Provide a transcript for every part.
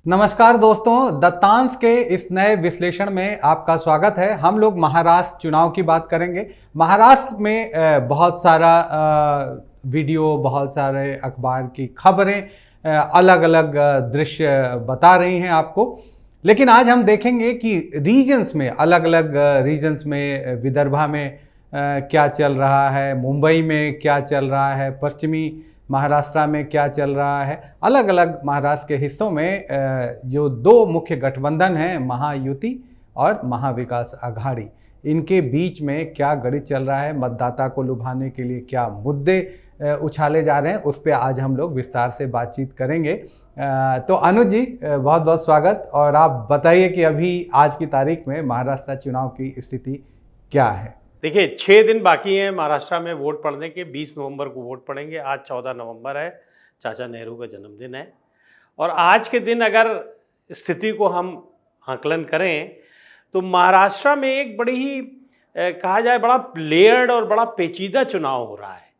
नमस्कार दोस्तों, दत्तांश के इस नए विश्लेषण में आपका स्वागत है। हम लोग महाराष्ट्र चुनाव की बात करेंगे। महाराष्ट्र में बहुत सारा वीडियो, बहुत सारे अखबार की खबरें अलग अलग दृश्य बता रही हैं आपको, लेकिन आज हम देखेंगे कि रीजन्स में, अलग अलग रीजन्स में, विदर्भा में क्या चल रहा है, मुंबई में क्या चल रहा है, पश्चिमी महाराष्ट्र में क्या चल रहा है। अलग अलग महाराष्ट्र के हिस्सों में जो दो मुख्य गठबंधन हैं, महायुति और महाविकास आघाड़ी, इनके बीच में क्या गणित चल रहा है, मतदाता को लुभाने के लिए क्या मुद्दे उछाले जा रहे हैं, उस पर आज हम लोग विस्तार से बातचीत करेंगे। तो अनुज जी, बहुत बहुत स्वागत। और आप बताइए कि अभी आज की तारीख में महाराष्ट्र चुनाव की स्थिति क्या है। देखिए, 6 दिन बाकी हैं महाराष्ट्र में वोट पड़ने के। 20 नवंबर को वोट पड़ेंगे। आज 14 नवंबर है, चाचा नेहरू का जन्मदिन है। और आज के दिन अगर स्थिति को हम आकलन करें तो महाराष्ट्र में एक बड़ी ही कहा जाए बड़ा लेयर्ड और बड़ा पेचीदा चुनाव हो रहा है।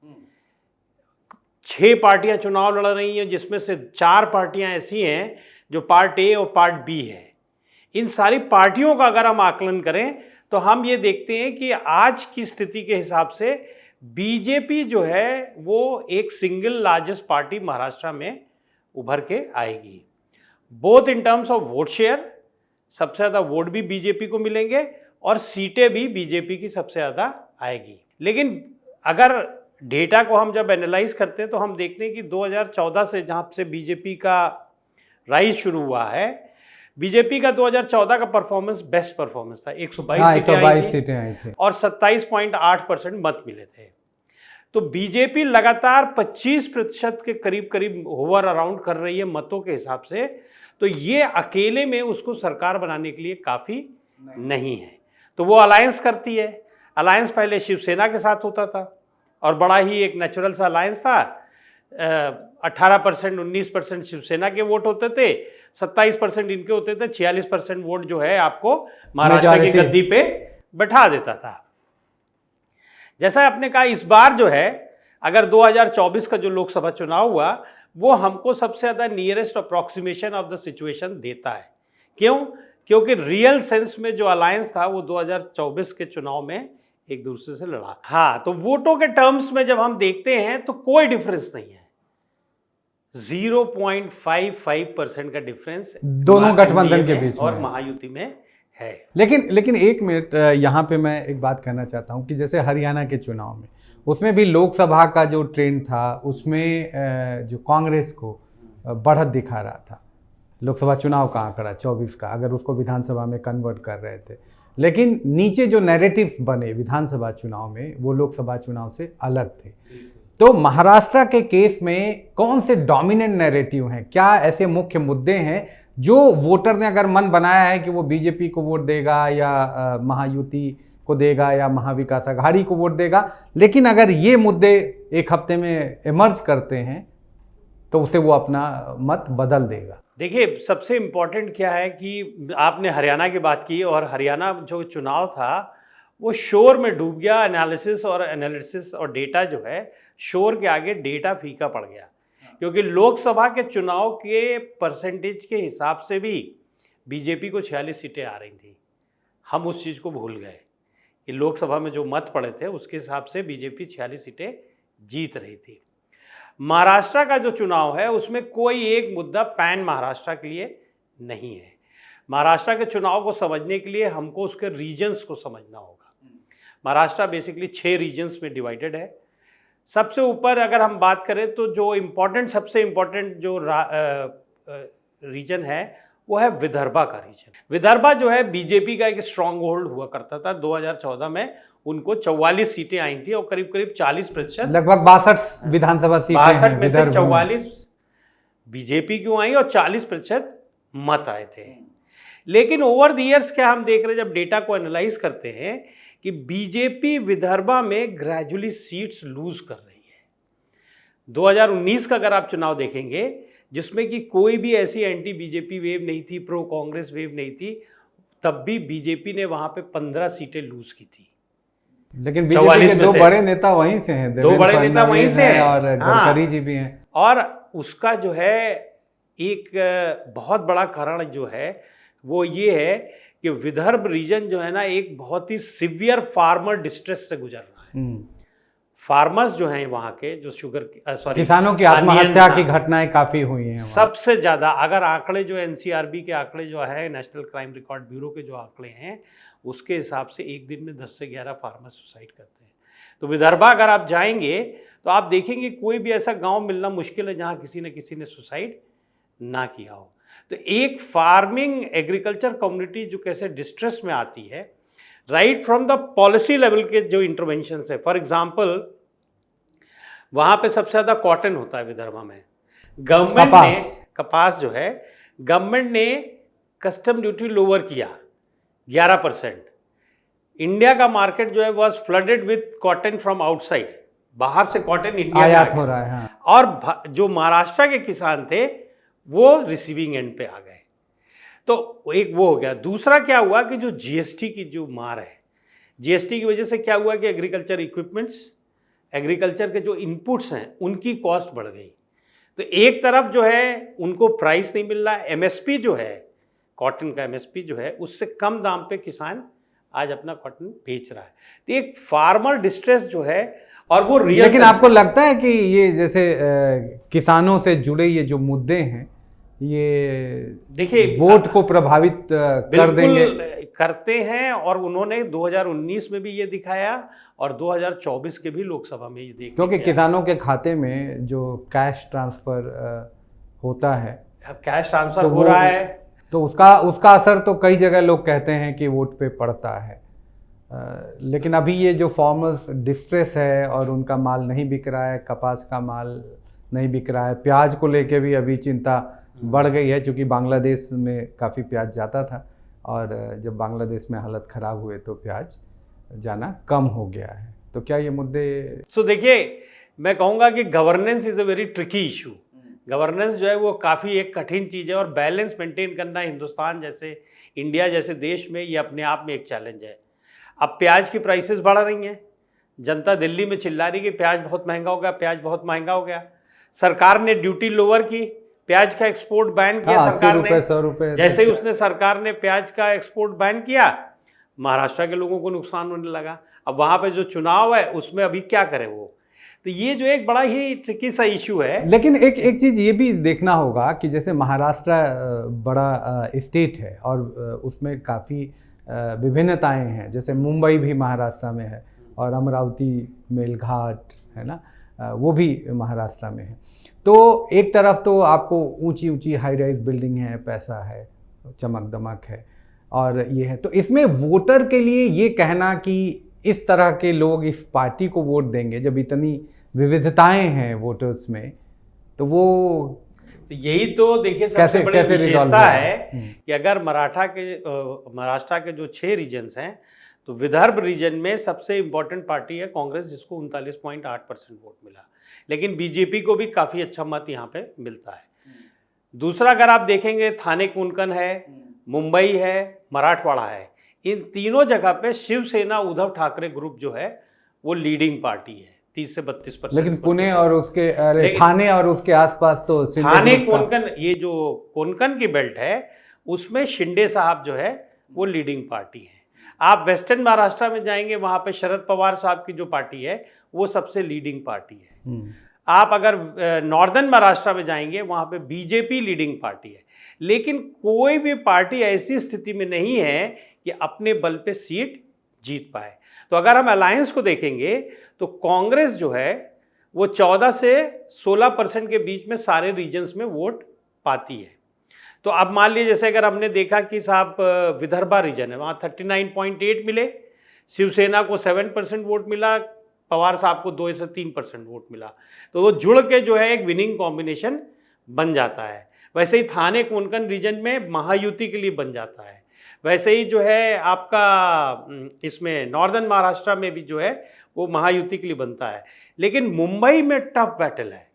6 पार्टियां चुनाव लड़ रही हैं, जिसमें से 4 पार्टियां ऐसी हैं जो पार्ट ए और पार्ट बी है। इन सारी पार्टियों का अगर हम आकलन करें तो हम ये देखते हैं कि आज की स्थिति के हिसाब से बीजेपी जो है वो एक सिंगल लार्जेस्ट पार्टी महाराष्ट्र में उभर के आएगी। Both in terms of vote share, सबसे ज़्यादा वोट भी बीजेपी को मिलेंगे और सीटें भी बीजेपी की सबसे ज़्यादा आएगी। लेकिन अगर डेटा को हम जब एनालाइज करते हैं तो हम देखते हैं कि 2014 से जहाँ से बीजेपी का राइज शुरू हुआ है, बीजेपी का 2014 का परफॉर्मेंस बेस्ट परफॉर्मेंस था। 122 सीटें आई थी और 27.8% मत मिले थे। तो बीजेपी लगातार 25% के करीब करीब होवर अराउंड कर रही है मतों के हिसाब से। तो ये अकेले में उसको सरकार बनाने के लिए काफ़ी नहीं है। तो वो अलायंस करती है। अलायंस पहले शिवसेना के साथ होता था और बड़ा ही एक नेचुरल सा अलायंस था। 18% 19% शिवसेना के वोट होते थे, 27% इनके होते थे, 46% वोट जो है आपको महाराष्ट्र की गद्दी पे बैठा देता था। जैसा आपने कहा, इस बार जो है अगर 2024 का जो लोकसभा चुनाव हुआ वो हमको सबसे ज़्यादा nearest approximation of the situation देता है। क्यों? क्योंकि रियल सेंस में जो अलायंस था वो 2024 के चुनाव में एक दूसरे से लड़ा। हाँ, तो वोटों के टर्म्स में जब हम देखते हैं तो कोई डिफरेंस नहीं है। 0.55% का डिफरेंस दोनों गठबंधन के बीच और महायुति में है। लेकिन एक मिनट, यहाँ पे मैं एक बात कहना चाहता हूँ कि जैसे हरियाणा के चुनाव में, उसमें भी लोकसभा का जो ट्रेंड था उसमें जो कांग्रेस को बढ़त दिखा रहा था। लोकसभा चुनाव का आंकड़ा 24 का, अगर उसको विधानसभा में कन्वर्ट कर रहे थे, लेकिन नीचे जो नैरेटिव बने विधानसभा चुनाव में वो लोकसभा चुनाव से अलग थे। तो महाराष्ट्र के केस में कौन से डोमिनेंट नैरेटिव हैं? क्या ऐसे मुख्य मुद्दे हैं जो वोटर ने अगर मन बनाया है कि वो बीजेपी को वोट देगा या महायुति को देगा या महाविकास आघाड़ी को वोट देगा, लेकिन अगर ये मुद्दे एक हफ्ते में इमर्ज करते हैं तो उसे वो अपना मत बदल देगा? देखिए, सबसे इम्पॉर्टेंट क्या है कि आपने हरियाणा की बात की और हरियाणा जो चुनाव था वो शोर में डूब गया। एनालिसिस और डेटा जो है, शोर के आगे डेटा फीका पड़ गया। क्योंकि लोकसभा के चुनाव के परसेंटेज के हिसाब से भी बीजेपी को 46 सीटें आ रही थी। हम उस चीज़ को भूल गए कि लोकसभा में जो मत पड़े थे उसके हिसाब से बीजेपी 46 सीटें जीत रही थी। महाराष्ट्र का जो चुनाव है उसमें कोई एक मुद्दा पैन महाराष्ट्र के लिए नहीं है। महाराष्ट्र के चुनाव को समझने के लिए हमको उसके रीजन्स को समझना होगा। महाराष्ट्र बेसिकली 6 रीजन्स में डिवाइडेड है। सबसे ऊपर अगर हम बात करें तो जो सबसे इम्पोर्टेंट जो रीजन है वो है विदर्भा का रीजन। विदर्भा जो है बीजेपी का एक स्ट्रॉन्ग होल्ड हुआ करता था। 2014 में उनको 44 सीटें आई थी और करीब करीब 40%, लगभग 62 विधानसभा सीटें, 62 में से 44 बीजेपी क्यों आई और 40% मत आए थे। लेकिन ओवर द ईयर्स क्या हम देख रहे हैं, जब डेटा को एनालाइज करते हैं, कि बीजेपी विदर्भा में ग्रेजुअली सीट्स लूज कर रही है। 2019 का अगर आप चुनाव देखेंगे जिसमें कि कोई भी ऐसी एंटी बीजेपी वेव नहीं थी, प्रो कांग्रेस वेव नहीं थी, तब भी बीजेपी ने वहां पे 15 सीटें लूज की थी। लेकिन बीजेपी के 2 बड़े नेता वहीं से हैं, 2 बड़े नेता वहीं से हैं और गडकरी जी भी हैं। और उसका जो है एक बहुत बड़ा कारण जो है वो ये है कि विदर्भ रीजन जो है ना एक बहुत ही सिवियर फार्मर डिस्ट्रेस से गुजर रहा है। फार्मर्स जो हैं वहाँ के, जो किसानों की आत्महत्या की घटनाएं काफी हुई हैं सबसे ज्यादा। अगर आंकड़े जो एनसीआरबी के आंकड़े जो है, नेशनल क्राइम रिकॉर्ड ब्यूरो के जो आंकड़े हैं, उसके हिसाब से एक दिन में 10 से 11 फार्मर सुसाइड करते हैं। तो विदर्भा अगर आप जाएंगे तो आप देखेंगे कोई भी ऐसा गांव मिलना मुश्किल है जहां किसी न किसी ने सुसाइड ना किया हो। तो एक फार्मिंग एग्रीकल्चर कम्युनिटी जो कैसे डिस्ट्रेस में आती है, right from the policy level के जो इंटरवेंशन है। फॉर एग्जाम्पल वहाँ पे सबसे ज़्यादा कॉटन होता है विदर्भा में। गवर्नमेंट ने कपास जो है, गवर्नमेंट ने कस्टम ड्यूटी लोअर किया 11%। इंडिया का मार्केट जो है was flooded with cotton from outside, बाहर से कॉटन इंडिया आयात हो रहा है। हाँ। और जो महाराष्ट्र के किसान थे वो रिसीविंग एंड पे आ गए। तो एक वो हो गया। दूसरा क्या हुआ कि जो जीएसटी की जो मार है, जीएसटी की वजह से क्या हुआ कि एग्रीकल्चर इक्विपमेंट्स, एग्रीकल्चर के जो इनपुट्स हैं उनकी कॉस्ट बढ़ गई। तो एक तरफ जो है उनको प्राइस नहीं मिल रहा, एमएसपी जो है, कॉटन का एमएसपी जो है उससे कम दाम पे किसान आज अपना कॉटन बेच रहा है। तो एक फार्मर डिस्ट्रेस जो है, और वो रियल। लेकिन आपको लगता है कि ये जैसे किसानों से जुड़े ये जो मुद्दे हैं ये देखिए वोट को प्रभावित कर देंगे? करते हैं, और उन्होंने 2019 में भी ये दिखाया और 2024 के भी लोकसभा में ये देखा, क्योंकि किसानों के खाते में जो कैश ट्रांसफर होता है, कैश ट्रांसफर हो रहा है, तो उसका असर तो कई जगह लोग कहते हैं कि वोट पे पड़ता है। लेकिन अभी ये जो फार्मर्स डिस्ट्रेस है और उनका माल नहीं बिक रहा है, कपास का माल नहीं बिक रहा है, प्याज को लेके भी अभी चिंता बढ़ गई है, क्योंकि बांग्लादेश में काफ़ी प्याज जाता था और जब बांग्लादेश में हालत ख़राब हुए तो प्याज जाना कम हो गया है। तो क्या ये मुद्दे? देखिए मैं कहूँगा कि governance is a very tricky issue. Governance जो है वो काफ़ी एक कठिन चीज़ है, और बैलेंस मेंटेन करना हिंदुस्तान जैसे, इंडिया जैसे देश में ये अपने आप में एक चैलेंज है। अब प्याज की प्राइसेस बढ़ रही हैं, जनता दिल्ली में चिल्ला रही है कि प्याज बहुत महंगा हो गया, प्याज बहुत महंगा हो गया। सरकार ने ड्यूटी लोअर की, प्याज का एक्सपोर्ट बैन किया सरकार ने। 100 रुपए जैसे ही उसने सरकार ने प्याज का एक्सपोर्ट बैन किया, महाराष्ट्र के लोगों को नुकसान होने लगा। अब वहाँ पे जो चुनाव है उसमें अभी क्या करें वो, तो ये जो एक बड़ा ही ट्रिकी सा इशू है। लेकिन एक चीज़ ये भी देखना होगा कि जैसे महाराष्ट्र बड़ा स्टेट है और उसमें काफ़ी विभिन्नताएं हैं। जैसे मुंबई भी महाराष्ट्र में है और अमरावती, मेलघाट है ना, वो भी महाराष्ट्र में है। तो एक तरफ तो आपको ऊंची ऊंची हाई राइज बिल्डिंग है, पैसा है, चमक दमक है और ये है। तो इसमें वोटर के लिए ये कहना कि इस तरह के लोग इस पार्टी को वोट देंगे, जब इतनी विविधताएं हैं वोटर्स में, तो वो तो यही तो देखिए सबसे बड़ी विशेषता है कि अगर महाराष्ट्र के जो 6 रीजन्स हैं, तो विदर्भ रीजन में सबसे इम्पोर्टेंट पार्टी है कांग्रेस, जिसको 39.8% वोट मिला। लेकिन बीजेपी को भी काफ़ी अच्छा मत यहाँ पे मिलता है। दूसरा अगर आप देखेंगे, थाने कोंकण है, मुंबई है, मराठवाड़ा है, इन तीनों जगह पे शिवसेना उद्धव ठाकरे ग्रुप जो है वो लीडिंग पार्टी है, 30 से 32%। लेकिन पुणे और उसके ठाणे और उसके आसपास तो थाने कोंकण, ये जो कोंकण की बेल्ट है उसमें शिंदे साहब जो है वो लीडिंग पार्टी है। आप वेस्टर्न महाराष्ट्र में जाएंगे, वहाँ पे शरद पवार साहब की जो पार्टी है वो सबसे लीडिंग पार्टी है। आप अगर नॉर्दर्न महाराष्ट्र में जाएंगे, वहाँ पे बीजेपी लीडिंग पार्टी है। लेकिन कोई भी पार्टी ऐसी स्थिति में नहीं है कि अपने बल पे सीट जीत पाए। तो अगर हम अलायंस को देखेंगे तो कांग्रेस जो है वो 14 से 16% के बीच में सारे रीजन्स में वोट पाती है। तो अब मान लीजिए जैसे अगर हमने देखा कि साहब विदर्भा रीजन है, वहाँ 39.8 मिले, शिवसेना को 7% वोट मिला, पवार साहब को 2 से 3% वोट मिला, तो वो जुड़ के जो है एक विनिंग कॉम्बिनेशन बन जाता है। वैसे ही थाने कोंकण रीजन में महायुति के लिए बन जाता है। वैसे ही जो है आपका इसमें नॉर्दर्न महाराष्ट्र में भी जो है वो महायुति के लिए बनता है। लेकिन मुंबई में टफ बैटल है,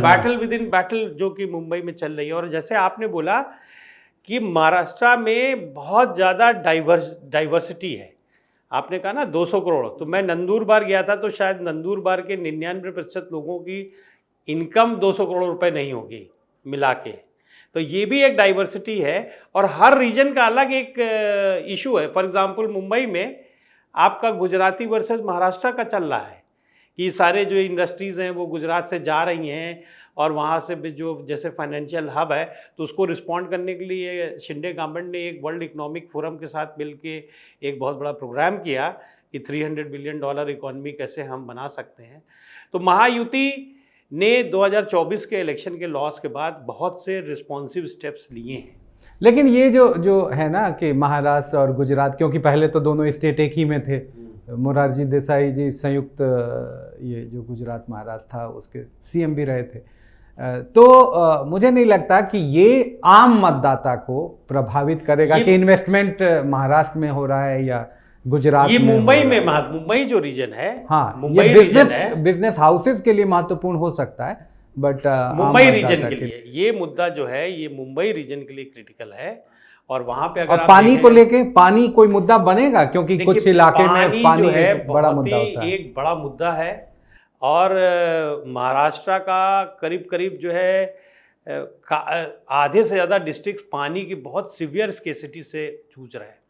बैटल विद इन बैटल जो कि मुंबई में चल रही है। और जैसे आपने बोला कि महाराष्ट्र में बहुत ज़्यादा डाइवर्सिटी है, आपने कहा ना 200 करोड़, तो मैं नंदुरबार गया था, तो शायद नंदुरबार के 99% लोगों की इनकम 200 करोड़ रुपए नहीं होगी मिला के। तो ये भी एक डाइवर्सिटी है और हर रीजन का अलग एक इशू है। फॉर एग्जांपल मुंबई में आपका गुजराती वर्सेस महाराष्ट्र का चल रहा है कि सारे जो इंडस्ट्रीज़ हैं वो गुजरात से जा रही हैं और वहाँ से भी जो जैसे फाइनेंशियल हब है तो उसको रिस्पॉन्ड करने के लिए शिंदे गवर्नमेंट ने एक वर्ल्ड इकोनॉमिक फोरम के साथ मिल के एक बहुत बड़ा प्रोग्राम किया कि $300 बिलियन इकॉनमी कैसे हम बना सकते हैं। तो महायुति ने 2024 के इलेक्शन के लॉस के बाद बहुत से रिस्पॉन्सिव स्टेप्स लिए हैं। लेकिन ये जो है ना कि महाराष्ट्र और गुजरात, क्योंकि पहले तो दोनों स्टेट एक ही में थे, मोरारजी देसाई जी संयुक्त ये जो गुजरात महाराष्ट्र था उसके सीएम भी रहे थे, तो मुझे नहीं लगता कि ये आम मतदाता को प्रभावित करेगा कि इन्वेस्टमेंट महाराष्ट्र में हो रहा है या गुजरात ये में। मुंबई जो रीजन है, हाँ, मुंबई ये बिजनेस हाउसेस के लिए महत्वपूर्ण हो सकता है, बट मुंबई रीजन के लिए ये मुद्दा जो है ये मुंबई रीजन के लिए क्रिटिकल है। और वहां पे अगर और पानी को लेके पानी कोई मुद्दा बनेगा, क्योंकि कुछ इलाके में पानी है बड़ा मुद्दा होता है, एक बड़ा मुद्दा है। और महाराष्ट्र का करीब करीब जो है आधे से ज़्यादा डिस्ट्रिक्ट पानी की बहुत सीवियर स्केसिटी से जूझ रहे हैं।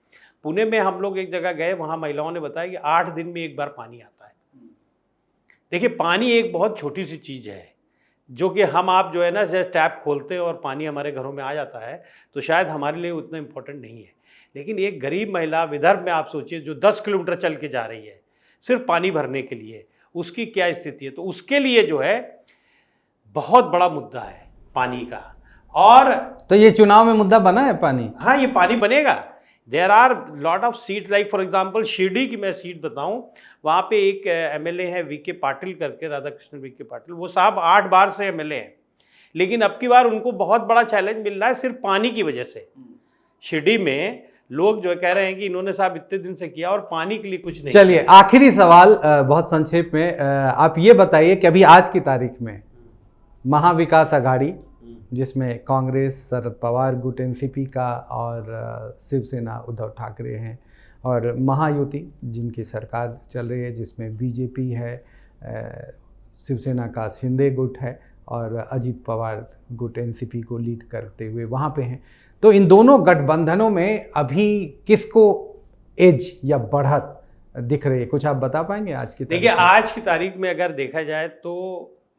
पुणे में हम लोग एक जगह गए, वहाँ महिलाओं ने बताया कि 8 दिन में एक बार पानी आता है। देखिए पानी एक बहुत छोटी सी चीज़ है जो कि हम आप जो है ना जैसे टैप खोलते हैं और पानी हमारे घरों में आ जाता है तो शायद हमारे लिए उतना इम्पोर्टेंट नहीं है। लेकिन एक गरीब महिला विदर्भ में आप सोचिए जो 10 किलोमीटर चल के जा रही है सिर्फ पानी भरने के लिए, उसकी क्या स्थिति है। तो उसके लिए जो है बहुत बड़ा मुद्दा है पानी का। और तो ये चुनाव में मुद्दा बना है पानी? हाँ, ये पानी बनेगा। There are lot of seat, like for example Shirdi की मैं सीट बताऊं, वहाँ पे एक एमएलए है वीके पाटिल करके, राधा कृष्ण वीके पाटिल, वो साहब 8 बार से एमएलए हैं, लेकिन अब की बार उनको बहुत बड़ा चैलेंज मिल रहा है सिर्फ पानी की वजह से। शिरडी में लोग जो कह रहे हैं कि इन्होंने साहब इतने दिन से किया और पानी के लिए कुछ नहीं। चलिए आखिरी सवाल बहुत संक्षेप में, आप ये बताइए कि अभी आज की तारीख में महाविकास आघाड़ी जिसमें कांग्रेस शरद पवार गुट एनसीपी का और शिवसेना उद्धव ठाकरे हैं, और महायुति जिनकी सरकार चल रही है जिसमें बीजेपी है, शिवसेना का शिंदे गुट है और अजीत पवार गुट एनसीपी को लीड करते हुए वहाँ पे हैं, तो इन दोनों गठबंधनों में अभी किसको एज या बढ़त दिख रही है, कुछ आप बता पाएंगे आज की तारीख? देखिए आज की तारीख में अगर देखा जाए तो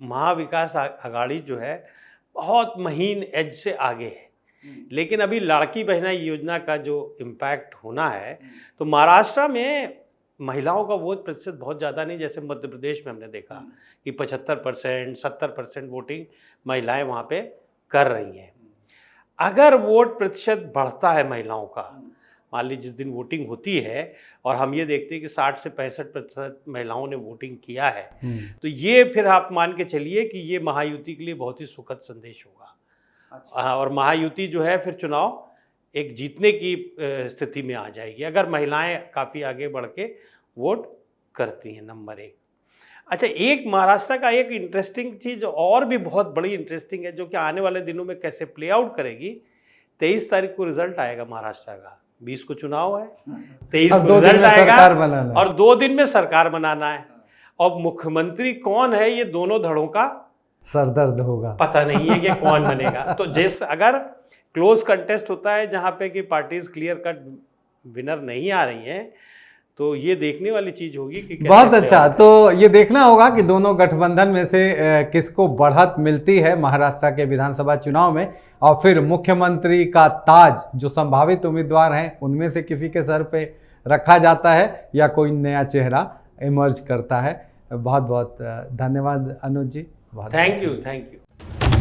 महाविकास आघाड़ी जो है बहुत महीन एज से आगे है। लेकिन अभी लाड़की बहना योजना का जो इम्पैक्ट होना है तो महाराष्ट्र में महिलाओं का वोट प्रतिशत बहुत ज़्यादा नहीं, जैसे मध्य प्रदेश में हमने देखा कि 75% 70% वोटिंग महिलाएं वहाँ पे कर रही हैं। अगर वोट प्रतिशत बढ़ता है महिलाओं का, मान लीजिए जिस दिन वोटिंग होती है और हम ये देखते हैं कि 60 से 65% महिलाओं ने वोटिंग किया है, तो ये फिर आप मान के चलिए कि ये महायुति के लिए बहुत ही सुखद संदेश होगा। अच्छा। और महायुति जो है फिर चुनाव एक जीतने की स्थिति में आ जाएगी अगर महिलाएं काफ़ी आगे बढ़ के वोट करती हैं, नंबर 1। अच्छा, एक महाराष्ट्र का एक इंटरेस्टिंग चीज़ और भी बहुत बड़ी इंटरेस्टिंग है जो कि आने वाले दिनों में कैसे प्ले आउट करेगी। 23 तारीख को रिजल्ट आएगा महाराष्ट्र का, 20 को चुनाव है, 23 को रिजल्ट आएगा और 2 दिन में सरकार बनाना है। और मुख्यमंत्री कौन है ये दोनों धड़ों का सरदर्द होगा, पता नहीं है कि कौन बनेगा। तो जैसे अगर क्लोज कंटेस्ट होता है जहाँ पे कि पार्टीज क्लियर कट विनर नहीं आ रही हैं तो ये देखने वाली चीज होगी कि बहुत अच्छा। तो ये देखना होगा कि दोनों गठबंधन में से किसको बढ़त मिलती है महाराष्ट्र के विधानसभा चुनाव में, और फिर मुख्यमंत्री का ताज जो संभावित उम्मीदवार हैं उनमें से किसी के सर पे रखा जाता है या कोई नया चेहरा इमर्ज करता है। बहुत बहुत धन्यवाद अनुज जी। Thank you.